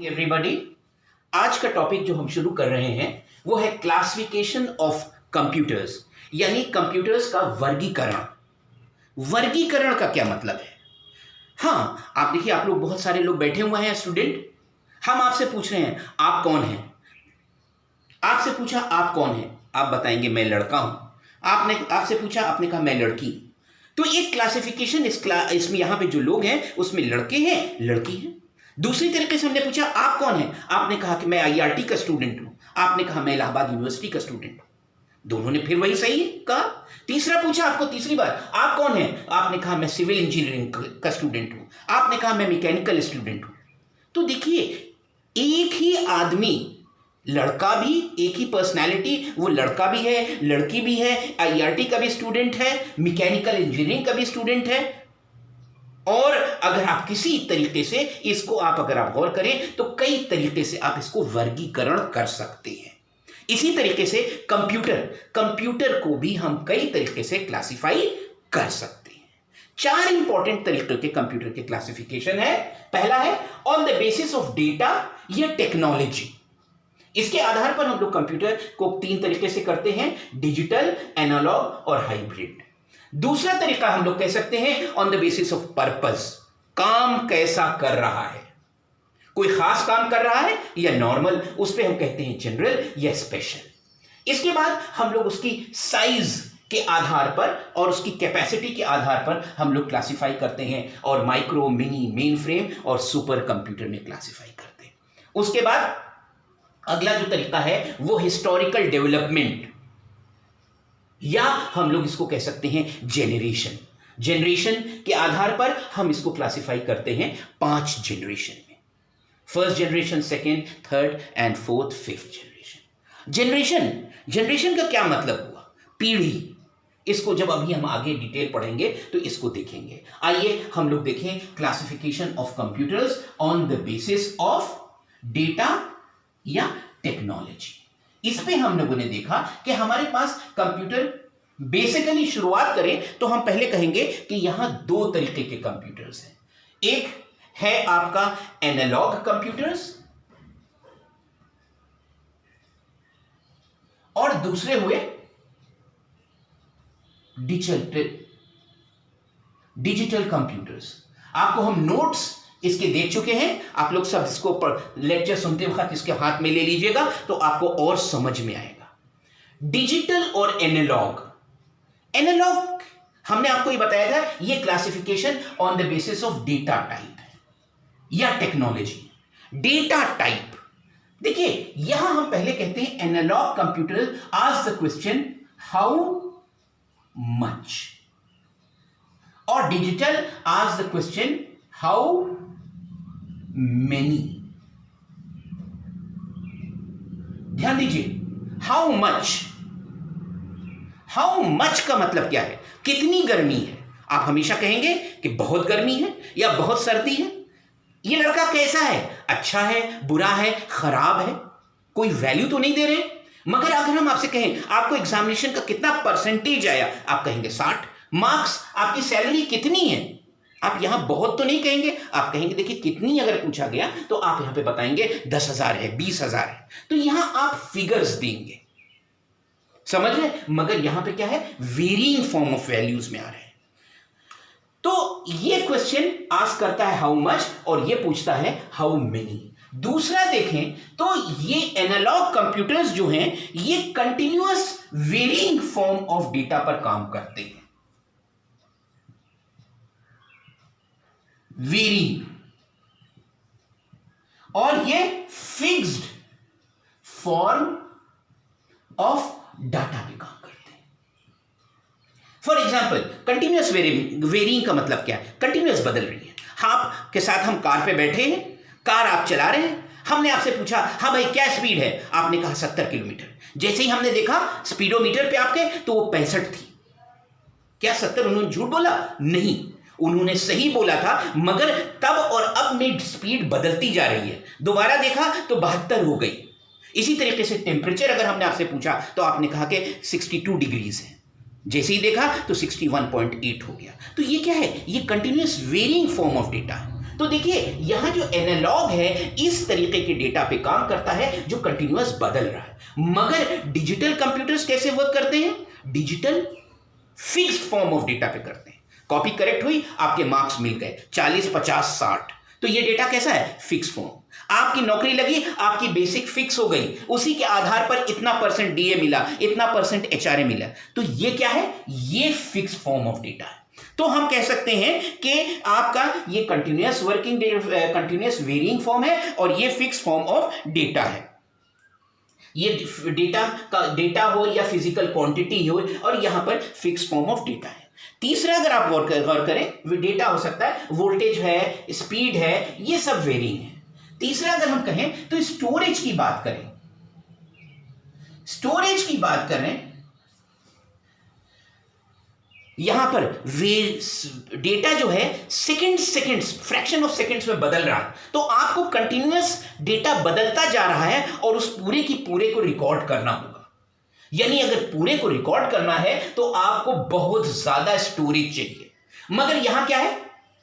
Everybody, आज का topic जो हम शुरू कर रहे हैं वो है क्लासिफिकेशन ऑफ कंप्यूटर्स, यानी कंप्यूटर्स का वर्गीकरण। वर्गीकरण का क्या मतलब है? हाँ, आप देखिए, आप लोग बहुत सारे लोग बैठे हुए हैं स्टूडेंट। हम आपसे पूछ रहे हैं आप कौन हैं। आपसे पूछा आप कौन हैं, आप बताएंगे मैं लड़का हूं। आपने आपसे पूछा, आपने कहा मैं लड़की। तो एक क्लासिफिकेशन इसमें यहां पे जो लोग हैं उसमें लड़के हैं, लड़की हैं। दूसरी तरीके से हमने पूछा आप कौन हैं, आपने कहा कि मैं आईआईटी का स्टूडेंट हूं। आपने कहा मैं इलाहाबाद यूनिवर्सिटी का स्टूडेंट हूं। दोनों ने फिर वही सही कहा। तीसरा पूछा आपको, तीसरी बार आप कौन हैं, आपने कहा मैं सिविल इंजीनियरिंग का स्टूडेंट हूं। आपने कहा मैं मैकेनिकल स्टूडेंट हूं। तो देखिए, एक ही आदमी, लड़का भी, एक ही पर्सनालिटी, वो लड़का भी है, लड़की भी है, आईआईटी का भी स्टूडेंट है, मैकेनिकल इंजीनियरिंग का भी स्टूडेंट है। और अगर आप किसी तरीके से इसको अगर आप गौर करें तो कई तरीके से आप इसको वर्गीकरण कर सकते हैं। इसी तरीके से कंप्यूटर को भी हम कई तरीके से क्लासिफाई कर सकते हैं। 4 इंपॉर्टेंट तरीके के कंप्यूटर के क्लासिफिकेशन है। पहला है on the basis of data या टेक्नोलॉजी। इसके आधार पर हम लोग कंप्यूटर को 3 तरीके से करते हैं, डिजिटल, एनालॉग और हाइब्रिड। दूसरा तरीका हम लोग कह सकते हैं on the basis of purpose, काम कैसा कर रहा है, कोई खास काम कर रहा है या नॉर्मल, उस पे हम कहते हैं जनरल या स्पेशल। इसके बाद हम लोग उसकी साइज के आधार पर और उसकी कैपेसिटी के आधार पर हम लोग क्लासिफाई करते हैं, और माइक्रो, मिनी, मेन फ्रेम और सुपर कंप्यूटर में क्लासिफाई करते हैं। उसके बाद अगला जो तरीका है वो हिस्टोरिकल डेवलपमेंट, या हम लोग इसको कह सकते हैं जनरेशन के आधार पर हम इसको क्लासिफाई करते हैं 5 जनरेशन में। First generation, second, third and fourth, fifth generation का क्या मतलब हुआ? पीढ़ी। इसको जब अभी हम आगे डिटेल पढ़ेंगे तो इसको देखेंगे। आइए हम लोग देखें classification of computers on the basis of data या टेक्नोलॉजी। इस पे हम लोगों ने देखा कि हमारे पास कंप्यूटर, बेसिकली शुरुआत करें तो हम पहले कहेंगे कि यहां 2 तरीके के कंप्यूटर्स हैं। एक है आपका एनालॉग कंप्यूटर्स और दूसरे हुए डिजिटल कंप्यूटर्स। आपको हम नोट्स इसके देख चुके हैं, आप लोग सब इसको लेक्चर सुनते वक्त इसके हाथ में ले लीजिएगा तो आपको और समझ में आएगा। डिजिटल और एनालॉग हमने आपको ये बताया था, ये classification on the basis of data type है या टेक्नोलॉजी। डेटा टाइप, देखिए यहां हम पहले कहते हैं analogue computer ask the question how much, और digital ask the question how many. ध्यान दीजिए, हाउ मच का मतलब क्या है? कितनी गर्मी है। आप हमेशा कहेंगे कि बहुत गर्मी है या बहुत सर्दी है। ये लड़का कैसा है, अच्छा है, बुरा है, खराब है, कोई वैल्यू तो नहीं दे रहे। मगर अगर हम आपसे कहें आपको एग्जामिनेशन का कितना परसेंटेज आया, आप कहेंगे 60 मार्क्स। आपकी सैलरी कितनी है, आप यहां बहुत तो नहीं कहेंगे, आप कहेंगे देखिए कितनी अगर पूछा गया तो आप यहां पे बताएंगे 10,000 है, 20,000 है। तो यहां आप फिगर्स देंगे, समझ रहे? मगर यहां पे क्या है, वेरिंग फॉर्म ऑफ वैल्यूज में आ रहे हैं। तो ये क्वेश्चन आस्क करता है हाउ मच और ये पूछता है हाउ मेनी। दूसरा देखें तो ये एनालॉग कंप्यूटर्स जो हैं ये continuous varying form of data पर काम करते हैं। वेरिंग, और ये फिक्स्ड फॉर्म ऑफ डाटा पे काम करते हैं। फॉर एग्जाम्पल, कंटिन्यूअस वेरिंग का मतलब क्या है? कंटिन्यूअस बदल रही है। आप के साथ हम कार पे बैठे हैं, कार आप चला रहे हैं, हमने आपसे पूछा हाँ भाई क्या स्पीड है, आपने कहा 70 किलोमीटर। जैसे ही हमने देखा स्पीडोमीटर पे आपके तो वो 65 थी। क्या 70 उन्होंने झूठ बोला? नहीं, उन्होंने सही बोला था, मगर तब और अब में स्पीड बदलती जा रही है। दोबारा देखा तो 72 हो गई। इसी तरीके से टेम्परेचर अगर हमने आपसे पूछा तो आपने कहा कि 62 डिग्रीज है, जैसे ही देखा तो 61.8 हो गया। तो ये क्या है? ये continuous varying form of data है। तो देखिए यहां जो एनालॉग है इस तरीके के डेटा पे काम करता है जो कंटिन्यूअस बदल रहा है, मगर डिजिटल कंप्यूटर्स कैसे वर्क करते हैं? Digital fixed form of data पे करते हैं। कॉपी करेक्ट हुई, आपके मार्क्स मिल गए 40, 50, 60, तो ये डेटा कैसा है? Fix form. आपकी नौकरी लगी, आपकी बेसिक फिक्स हो गई, उसी के आधार पर इतना % डीए मिला, इतना % एचआरए मिला, तो ये क्या है? ये फिक्स फॉर्म ऑफ डेटा है। तो हम कह सकते हैं कि आपका ये continuous working continuous varying form है और ये फिक्स फॉर्म ऑफ डेटा है। ये डेटा हो या फिजिकल क्वांटिटी हो, और यहां पर फिक्स फॉर्म ऑफ डेटा है। तीसरा अगर आप गौर करें, डेटा हो सकता है वोल्टेज है, स्पीड है, ये सब वेरिंग है। तीसरा अगर हम कहें तो स्टोरेज की बात करें, यहां पर डेटा जो है सेकंड्स फ्रैक्शन ऑफ सेकंड्स में बदल रहा है, तो आपको कंटिन्यूअस डेटा बदलता जा रहा है और उस पूरे की पूरे को रिकॉर्ड करना होगा। यानी अगर पूरे को रिकॉर्ड करना है तो आपको बहुत ज्यादा स्टोरेज चाहिए, मगर यहां क्या है?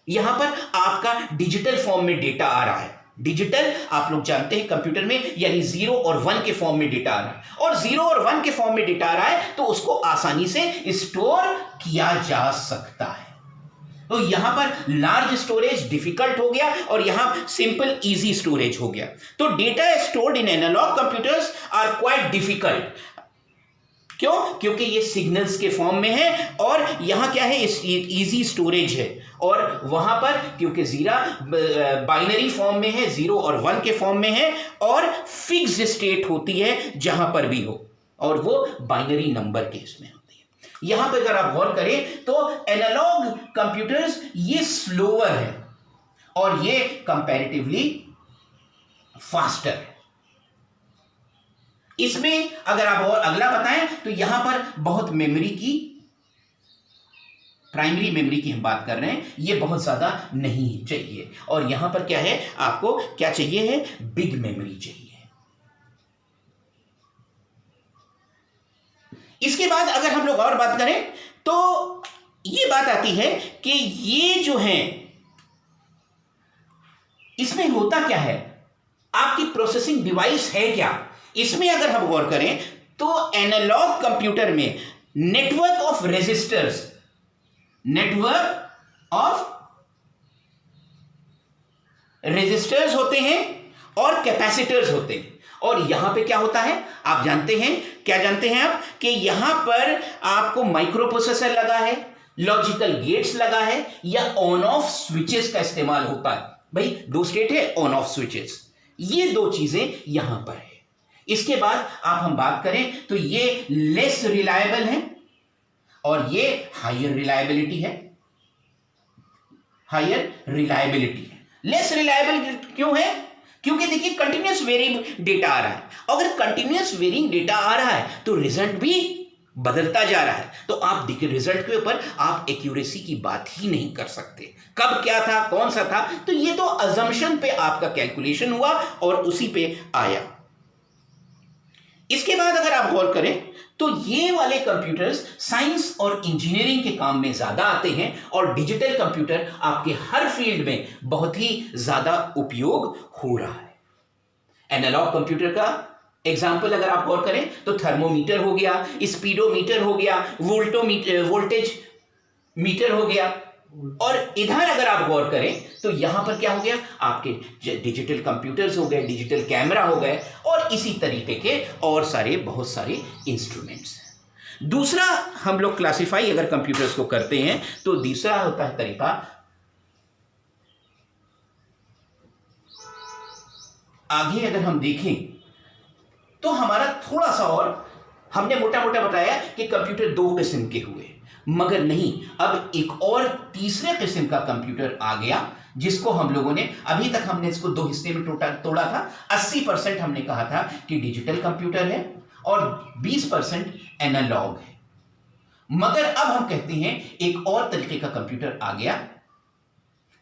यहां पर आपका डिजिटल फॉर्म में डेटा आ रहा है। डिजिटल आप लोग जानते हैं कंप्यूटर में, यानी 0 और 1 के फॉर्म में डेटा आ रहा है, और 0 और 1 के फॉर्म में डेटा आ रहा है तो उसको आसानी से स्टोर किया जा सकता है। तो यहां पर लार्ज स्टोरेज डिफिकल्ट हो गया और यहां सिंपल इजी स्टोरेज हो गया। तो data stored in analog computers are quite difficult. क्यों? क्योंकि ये सिग्नल्स के फॉर्म में है और यहां क्या है? इजी स्टोरेज है, और वहां पर क्योंकि जीरा बाइनरी फॉर्म में है, 0 और 1 के फॉर्म में है, और फिक्स्ड स्टेट होती है जहां पर भी हो, और वो बाइनरी नंबर के इसमें होती है। यहां पर अगर आप गौर करें तो एनालॉग कंप्यूटर्स ये स्लोअर है और ये कंपैरेटिवली फास्टर है। इसमें अगर आप और अगला बताएं तो यहां पर बहुत मेमोरी की, प्राइमरी मेमोरी की हम बात कर रहे हैं, ये बहुत ज्यादा नहीं चाहिए, और यहां पर क्या है? आपको क्या चाहिए है? बिग मेमोरी चाहिए। इसके बाद अगर हम लोग और बात करें तो ये बात आती है कि ये जो है इसमें होता क्या है? आपकी प्रोसेसिंग डिवाइस है क्या? इसमें अगर हम गौर करें तो एनालॉग कंप्यूटर में नेटवर्क ऑफ रेजिस्टर्स होते हैं और कैपेसिटर्स होते हैं, और यहां पे क्या होता है? आप जानते हैं, क्या जानते हैं आप? कि यहां पर आपको माइक्रो प्रोसेसर लगा है, लॉजिकल गेट्स लगा है, या ऑन ऑफ स्विचेस का इस्तेमाल होता है। भाई 2 स्टेट है, ऑन ऑफ स्विचेस, ये 2 चीजें यहां पर है। इसके बाद आप हम बात करें तो ये लेस रिलायबल है और ये हायर रिलायबिलिटी है। लेस रिलायबल क्यों है? क्योंकि देखिए कंटिन्यूअस वेरिंग डेटा आ रहा है। अगर कंटिन्यूअस वेरिंग डेटा आ रहा है तो रिजल्ट भी बदलता जा रहा है, तो आप देखिए रिजल्ट के ऊपर आप एक्यूरेसी की बात ही नहीं कर सकते। कब क्या था, कौन सा था, तो ये तो अजम्पशन पे आपका कैलकुलेशन हुआ और उसी पे आया। इसके बाद अगर आप गौर करें तो ये वाले कंप्यूटर्स साइंस और इंजीनियरिंग के काम में ज्यादा आते हैं, और डिजिटल कंप्यूटर आपके हर फील्ड में बहुत ही ज्यादा उपयोग हो रहा है। एनालॉग कंप्यूटर का एग्जाम्पल अगर आप गौर करें तो थर्मोमीटर हो गया, स्पीडोमीटर हो गया, वोल्टेज मीटर हो गया, और इधर अगर आप गौर करें तो यहां पर क्या हो गया? आपके डिजिटल कंप्यूटर्स हो गए, डिजिटल कैमरा हो गए, और इसी तरीके के और बहुत सारे इंस्ट्रूमेंट्स हैं। दूसरा हम लोग क्लासिफाई अगर कंप्यूटर्स को करते हैं तो दूसरा होता है तरीका, आगे अगर हम देखें तो हमारा थोड़ा सा और, हमने मोटा मोटा बताया कि कंप्यूटर 2 किस्म के हुए, मगर नहीं, अब एक और तीसरे किस्म का कंप्यूटर आ गया जिसको हम लोगों ने, अभी तक हमने इसको 2 हिस्से में तोड़ा था। 80% हमने कहा था कि डिजिटल कंप्यूटर है और 20% एनालॉग है, मगर अब हम कहते हैं एक और तरीके का कंप्यूटर आ गया,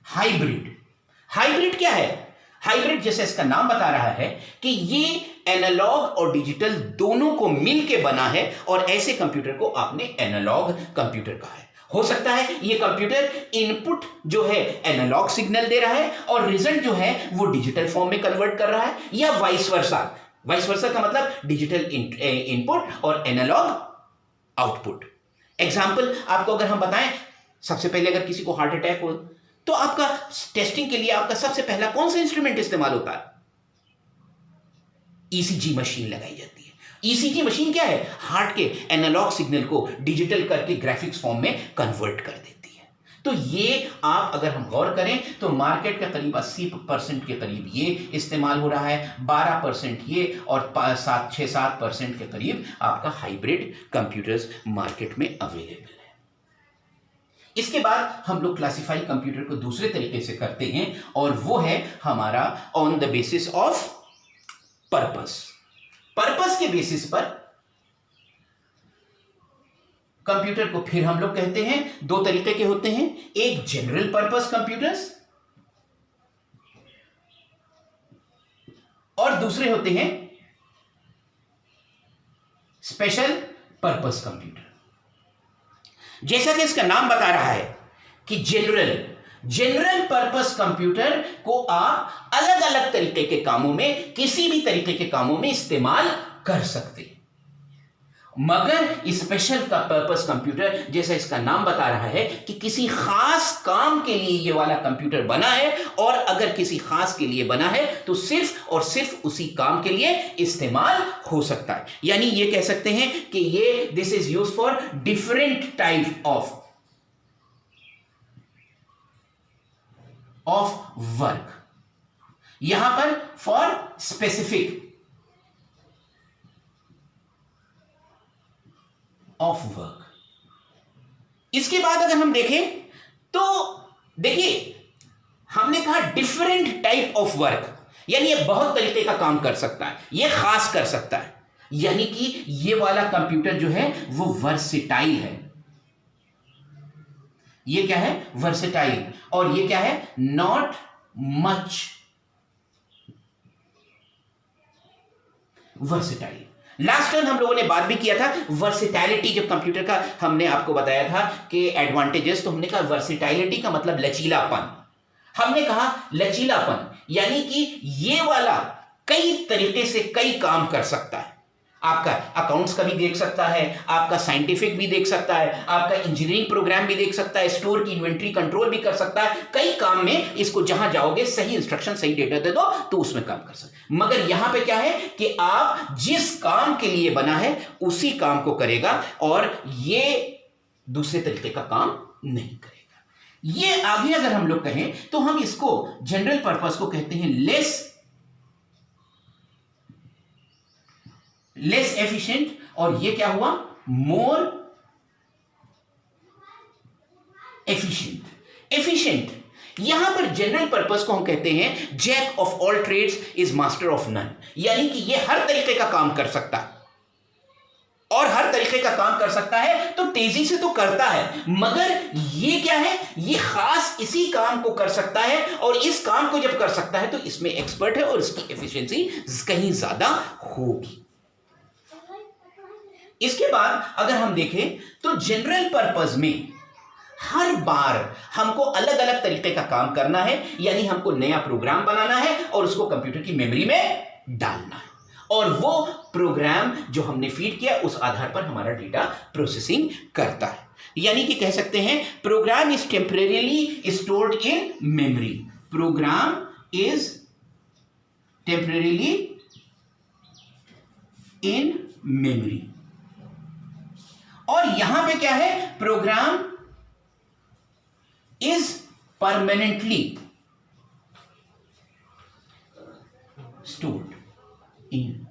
हाइब्रिड क्या है? हाइब्रिड जैसे इसका नाम बता रहा है कि ये एनालॉग और डिजिटल दोनों को मिलके बना है, और ऐसे कंप्यूटर को आपने एनालॉग कंप्यूटर कहा है। हो सकता है ये कंप्यूटर इनपुट जो है एनालॉग सिग्नल दे रहा है और रिजल्ट जो है वो डिजिटल फॉर्म में कन्वर्ट कर रहा है, या वाइस वर्सा। वाइस वर्सा का मतलब डिजिटल इनपुट और एनालॉग आउटपुट। एग्जाम्पल आपको अगर हम बताएं, सबसे पहले अगर किसी को हार्ट अटैक हो तो आपका टेस्टिंग के लिए आपका सबसे पहला कौन सा इंस्ट्रूमेंट इस्तेमाल होता है? ईसीजी मशीन लगाई जाती है। ईसीजी मशीन क्या है? हार्ट के एनालॉग सिग्नल को डिजिटल करके ग्राफिक्स फॉर्म में कन्वर्ट कर देती है। तो ये आप अगर हम गौर करें तो मार्केट का करीब 80% के करीब ये इस्तेमाल हो रहा है, 12% ये और 6-7% के करीब आपका हाइब्रिड कंप्यूटर्स मार्केट में अवेलेबल है। इसके बाद हम लोग क्लासिफाई कंप्यूटर को दूसरे तरीके से करते हैं और वो है हमारा on the basis of purpose. Purpose के बेसिस पर कंप्यूटर को फिर हम लोग कहते हैं, दो तरीके के होते हैं, एक जनरल पर्पस कंप्यूटर्स और दूसरे होते हैं स्पेशल पर्पस कंप्यूटर। जैसा कि इसका नाम बता रहा है कि जनरल पर्पस कंप्यूटर को आप अलग अलग तरीके के कामों में, किसी भी तरीके के कामों में इस्तेमाल कर सकते हैं। मगर स्पेशल का पर्पस कंप्यूटर, जैसा इसका नाम बता रहा है कि किसी खास काम के लिए ये वाला कंप्यूटर बना है, और अगर किसी खास के लिए बना है तो सिर्फ और सिर्फ उसी काम के लिए इस्तेमाल हो सकता है। यानी ये कह सकते हैं कि ये this is use for different type of work. यहां पर फॉर स्पेसिफिक ऑफ वर्क। इसके बाद अगर हम देखें तो देखिए, हमने कहा डिफरेंट टाइप ऑफ वर्क, यानी ये बहुत तरीके का काम कर सकता है, ये खास कर सकता है। यानी कि ये वाला कंप्यूटर जो है वो वर्सेटाइल है। ये क्या है? वर्सेटाइल। और ये क्या है? Not much versatile. Last time हम लोगों ने बात भी किया था वर्सेटैलिटी, जब कंप्यूटर का हमने आपको बताया था कि एडवांटेजेस, तो हमने कहा वर्सेटैलिटी का मतलब लचीलापन। हमने कहा लचीलापन यानी कि ये वाला कई तरीके से कई काम कर सकता है। आपका अकाउंट्स का भी देख सकता है, आपका साइंटिफिक भी देख सकता है, आपका इंजीनियरिंग प्रोग्राम भी देख सकता है, स्टोर की इन्वेंट्री कंट्रोल भी कर सकता है। कई काम में इसको जहां जाओगे सही इंस्ट्रक्शन, सही डेटा दे दो तो उसमें काम कर सकते। मगर यहां पे क्या है कि आप जिस काम के लिए बना है उसी काम को करेगा और ये दूसरे तरीके का काम नहीं करेगा। ये आगे अगर हम लोग कहें तो हम इसको जनरल पर्पस को कहते हैं लेस एफिशिएंट, और ये क्या हुआ? More efficient. यहां पर जनरल पर्पस को हम कहते हैं jack of all trades is master of none, यानी कि ये हर तरीके का काम कर सकता है, और हर तरीके का काम कर सकता है तो तेजी से तो करता है, मगर ये क्या है? ये खास इसी काम को कर सकता है, और इस काम को जब कर सकता है तो इसमें एक्सपर्ट है और इसकी एफिशिएंसी कहीं ज्यादा होगी। इसके बाद अगर हम देखें तो जनरल पर्पस में हर बार हमको अलग अलग तरीके का काम करना है, यानी हमको नया प्रोग्राम बनाना है और उसको कंप्यूटर की मेमोरी में डालना है, और वो प्रोग्राम जो हमने फीड किया उस आधार पर हमारा डेटा प्रोसेसिंग करता है। यानी कि कह सकते हैं program is temporarily stored in memory. Program is temporarily in memory. और यहां पे क्या है? Program is permanently stored in.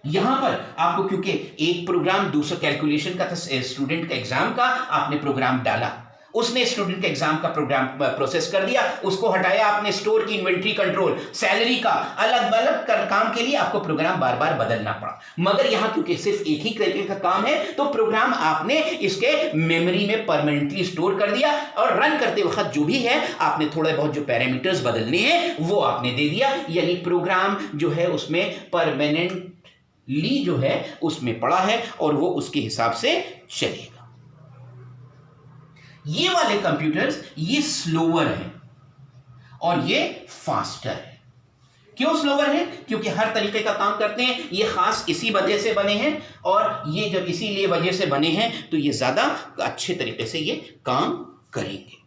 यहां पर आपको, क्योंकि एक प्रोग्राम दूसरा कैलकुलेशन का था, स्टूडेंट का एग्जाम का आपने प्रोग्राम डाला, उसने स्टूडेंट के एग्जाम का प्रोग्राम प्रोसेस कर दिया, उसको हटाया आपने, स्टोर की इन्वेंट्री कंट्रोल, सैलरी का, अलग अलग काम के लिए आपको प्रोग्राम बार बार बदलना पड़ा। मगर यहां क्योंकि सिर्फ एक ही तरीके का काम है तो प्रोग्राम आपने इसके मेमोरी में परमानेंटली स्टोर कर दिया, और रन करते वक्त जो भी है आपने थोड़े बहुत जो पैरामीटर्स बदलने हैं वो आपने दे दिया, यानी प्रोग्राम जो है उसमें परमानेंटली जो है उसमें पड़ा है और वो उसके हिसाब से चलेगा। ये वाले कंप्यूटर्स ये स्लोअर हैं और ये फास्टर है। क्यों स्लोअर है? क्योंकि हर तरीके का काम करते हैं। ये खास इसी वजह से बने हैं, और ये जब इसीलिए वजह से बने हैं तो ये ज्यादा अच्छे तरीके से ये काम करेंगे।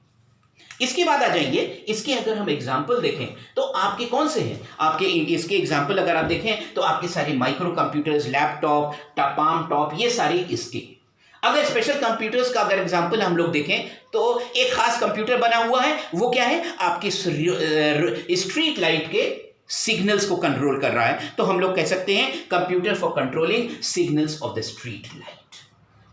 इसके बाद आ जाएंगे, इसके अगर हम एग्जाम्पल देखें तो आपके कौन से हैं? आपके इसके एग्जाम्पल अगर आप देखें तो आपके सारे micro computers, laptop, palm top, ये सारे इसके। अगर स्पेशल कंप्यूटर्स का अगर एग्जाम्पल हम लोग देखें तो एक खास कंप्यूटर बना हुआ है, वो क्या है? आपकी स्ट्रीट लाइट के सिग्नल्स को कंट्रोल कर रहा है, तो हम लोग कह सकते हैं computer for controlling signals of the street light.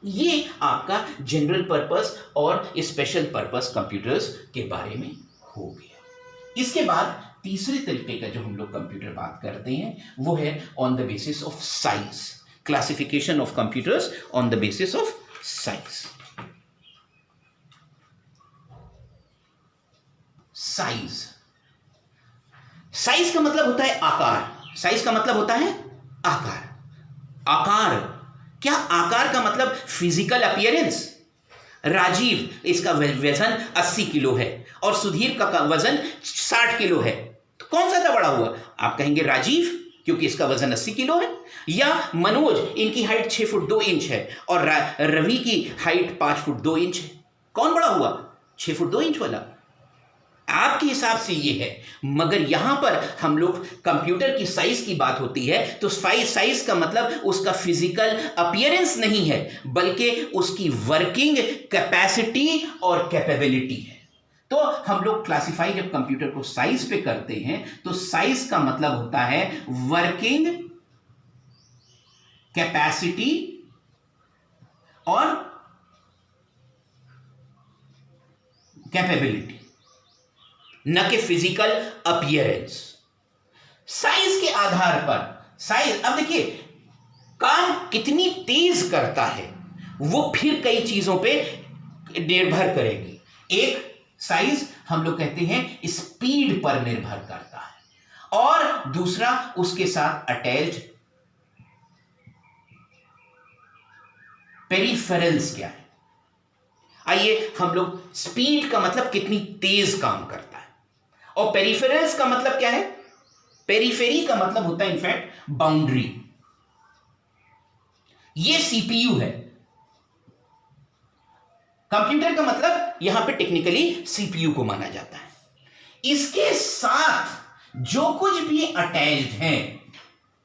ये आपका जनरल पर्पस और स्पेशल पर्पस कंप्यूटर्स के बारे में हो गया। इसके बाद तीसरे तरीके का जो हम लोग कंप्यूटर बात करते हैं वो है on the basis of size, classification of computers on the basis of size. Size, size का मतलब होता है आकार। साइज का मतलब होता है आकार। आकार, क्या आकार का मतलब फिजिकल अपीयरेंस? राजीव, इसका वजन 80 किलो है और सुधीर का वजन 60 किलो है, तो कौन सा ज्यादा बड़ा हुआ? आप कहेंगे राजीव, क्योंकि इसका वजन 80 किलो है। या मनोज, इनकी हाइट 6 फुट 2 इंच है और रवि की हाइट 5 फुट 2 इंच है, कौन बड़ा हुआ? 6 फुट 2 इंच वाला। आपके हिसाब से ये है, मगर यहां पर हम लोग कंप्यूटर की साइज की बात होती है तो साइज का मतलब उसका फिजिकल अपीयरेंस नहीं है, बल्कि उसकी वर्किंग कैपेसिटी और कैपेबिलिटी है। तो हम लोग क्लासिफाई जब कंप्यूटर को साइज पे करते हैं तो साइज का मतलब होता है वर्किंग कैपेसिटी और कैपेबिलिटी, न कि फिजिकल अपीयरेंस। साइज के आधार पर साइज, अब देखिए काम कितनी तेज करता है वो फिर कई चीजों पे निर्भर करेगी। एक साइज हम लोग कहते हैं स्पीड पर निर्भर करता है, और दूसरा उसके साथ अटैच्ड पेरिफेरल्स क्या है। आइए हम लोग, स्पीड का मतलब कितनी तेज काम करता है, और पेरिफेरल्स का मतलब क्या है? पेरिफेरी का मतलब होता है इनफैक्ट बाउंड्री। ये सीपीयू है। कंप्यूटर का मतलब यहां पे टेक्निकली सीपीयू को माना जाता है। इसके साथ जो कुछ भी अटैच्ड है,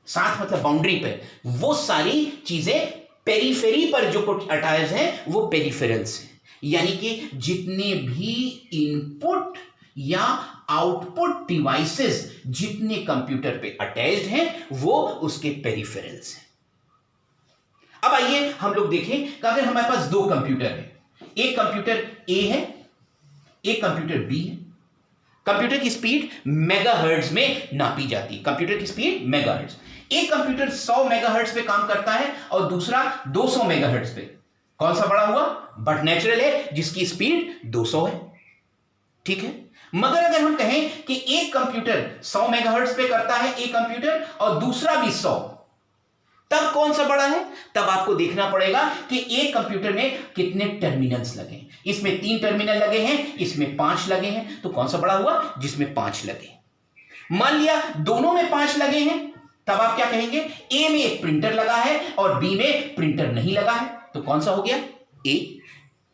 साथ मतलब बाउंड्री पे, वो सारी चीजें पेरिफेरी पर जो कुछ अटैच्ड है वो पेरिफेरल्स है। यानी कि जितने भी इनपुट या आउटपुट डिवाइसेस जितने कंप्यूटर पे अटैच्ड हैं वो उसके पेरिफेरल्स हैं। अब आइए हम लोग देखें कि अगर हमारे पास दो कंप्यूटर है, एक कंप्यूटर ए है, एक कंप्यूटर बी है। कंप्यूटर की स्पीड मेगाहर्ट्ज में नापी जाती है। कंप्यूटर की स्पीड मेगाहर्ट्ज। एक कंप्यूटर 100 मेगाहर्ट्ज पे काम करता है और दूसरा 200 मेगाहर्ट्ज पे। कौन सा बड़ा हुआ? बट नेचुरल है जिसकी स्पीड 200 है, ठीक है। मगर अगर हम कहें कि एक कंप्यूटर 100 मेगाहर्ट्ज पे करता है एक कंप्यूटर और दूसरा भी 100, तब कौन सा बड़ा है? तब आपको देखना पड़ेगा कि एक कंप्यूटर में कितने टर्मिनल्स लगे हैं। इसमें 3 टर्मिनल लगे हैं, इसमें 5 लगे हैं, तो कौन सा बड़ा हुआ? जिसमें 5 लगे। मान लिया दोनों में 5 लगे हैं, तब आप क्या कहेंगे? ए में एक प्रिंटर लगा है और बी में प्रिंटर नहीं लगा है, तो कौन सा हो गया?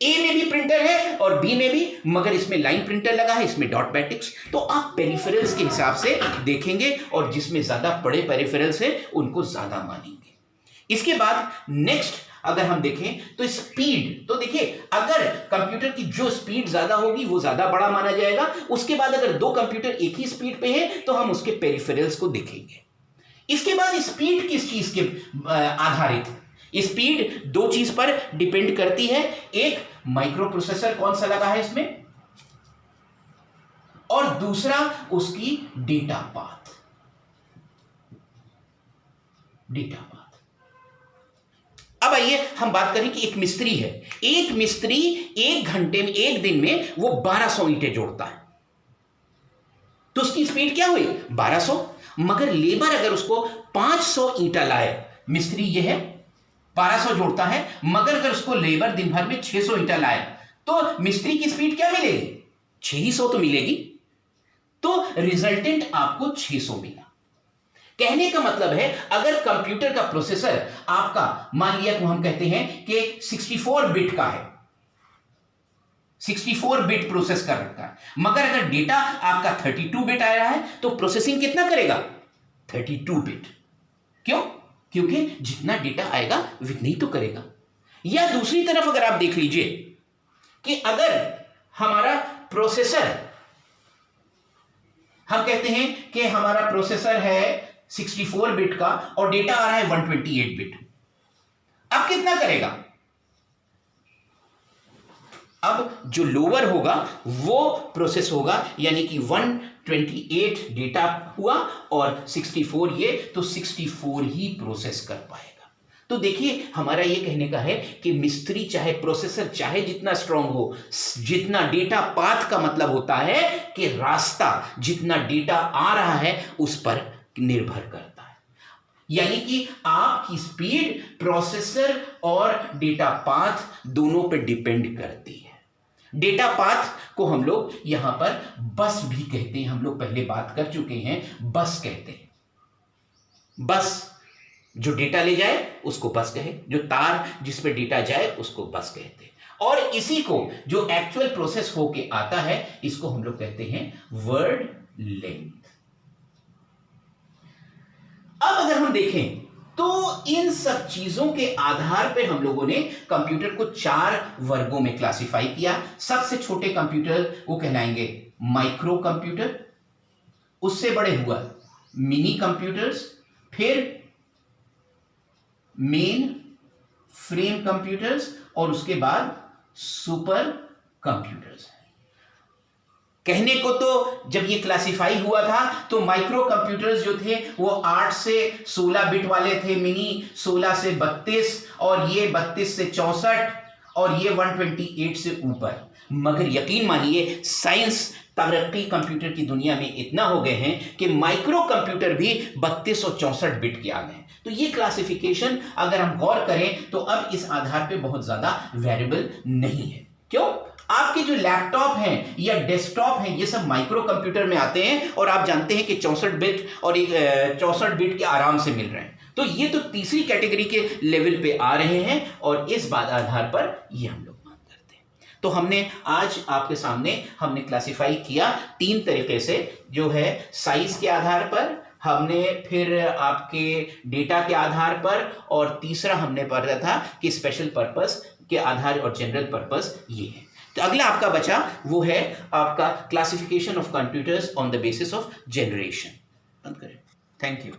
ए में भी प्रिंटर है और बी में भी, मगर इसमें लाइन प्रिंटर लगा है, इसमें डॉट मैट्रिक्स। तो आप पेरिफेरल्स के हिसाब से देखेंगे और जिसमें ज्यादा बड़े पेरिफेरल्स है उनको ज्यादा मानेंगे। इसके बाद नेक्स्ट अगर हम देखें तो स्पीड, तो देखिए अगर कंप्यूटर की जो स्पीड ज्यादा होगी वो ज्यादा बड़ा माना जाएगा। उसके बाद अगर दो कंप्यूटर एक ही स्पीड पे है तो हम उसके पेरिफेरल्स को देखेंगे। इसके बाद स्पीड किस चीज के आधारित? स्पीड दो चीज पर डिपेंड करती है। एक माइक्रो प्रोसेसर कौन सा लगा है इसमें, और दूसरा उसकी डेटा पाथ। अब आइए हम बात करें कि एक मिस्त्री है। एक मिस्त्री एक घंटे में, एक दिन में वो 1200 ईंटें जोड़ता है, तो उसकी स्पीड क्या हुई? 1200। मगर लेबर अगर उसको 500 ईंटा लाए, मिस्त्री ये है 1200 जोड़ता है, मगर अगर उसको लेबर दिन भर में 600 ईंटा लाए तो मिस्त्री की स्पीड क्या मिलेगी? 600 तो मिलेगी, तो रिजल्टेंट आपको 600 मिला। कहने का मतलब है अगर कंप्यूटर का प्रोसेसर आपका मान लिया तो हम कहते हैं कि 64 बिट का है, 64 बिट प्रोसेस कर रखा है, मगर अगर डेटा आपका 32 बिट आया है तो प्रोसेसिंग कितना करेगा? 32 बिट। क्यों? क्योंकि जितना डेटा आएगा उतना ही तो करेगा। या दूसरी तरफ अगर आप देख लीजिए कि अगर हमारा प्रोसेसर, हम कहते हैं कि हमारा प्रोसेसर है 64 बिट का और डेटा आ रहा है 128 बिट, अब कितना करेगा? अब जो लोअर होगा वो प्रोसेस होगा, यानी कि 128 डेटा हुआ और 64 ये, तो 64 ही प्रोसेस कर पाएगा। तो देखिए हमारा ये कहने का है कि मिस्त्री चाहे प्रोसेसर चाहे जितना स्ट्रांग हो, जितना डेटा पाथ का मतलब होता है कि रास्ता, जितना डेटा आ रहा है उस पर निर्भर करता है। यानी कि आपकी स्पीड प्रोसेसर और डेटा पाथ दोनों पर डिपेंड करती है। डेटा पाथ को हम लोग यहां पर बस भी कहते हैं, हम लोग पहले बात कर चुके हैं, बस कहते हैं। बस जो डेटा ले जाए उसको बस कहे, जो तार जिस पे डेटा जाए उसको बस कहते हैं। और इसी को जो एक्चुअल प्रोसेस होके आता है इसको हम लोग कहते हैं वर्ड लेंथ। अब अगर हम देखें तो इन सब चीजों के आधार पे हम लोगों ने कंप्यूटर को 4 वर्गों में क्लासिफाई किया। सबसे छोटे कंप्यूटर वो कहलाएंगे माइक्रो कंप्यूटर, उससे बड़े हुआ मिनी कंप्यूटर्स, फिर मेन फ्रेम कंप्यूटर्स और उसके बाद सुपर कंप्यूटर्स। कहने को तो जब ये क्लासिफाई हुआ था तो माइक्रो कंप्यूटर्स जो थे वो 8 से 16 बिट वाले थे, मिनी 16 से 32 और ये 32 से 64 और ये 128 से ऊपर। मगर यकीन मानिए साइंस तरक्की कंप्यूटर की दुनिया में इतना हो गए हैं कि माइक्रो कंप्यूटर भी 32 और 64 बिट के आ गए हैं। तो ये क्लासिफिकेशन अगर हम गौर करें तो अब इस आधार पे बहुत ज्यादा वेरिएबल नहीं है। क्यों? आपके जो लैपटॉप हैं या डेस्कटॉप हैं ये सब माइक्रो कंप्यूटर में आते हैं और आप जानते हैं कि 64 बिट और 64 बिट के आराम से मिल रहे हैं। तो ये तो तीसरी कैटेगरी के लेवल पे आ रहे हैं और इस बात आधार पर ये हम लोग बात करते हैं। तो हमने आज आपके सामने हमने क्लासिफाई किया 3 तरीके से, जो है साइज के आधार पर, हमने फिर आपके डेटा के आधार पर, और तीसरा हमने पढ़ा था कि स्पेशल पर्पस के आधार और जनरल पर्पस ये है। तो अगला आपका बचा वो है आपका classification of computers on the basis of generation. बंद करें। Thank you.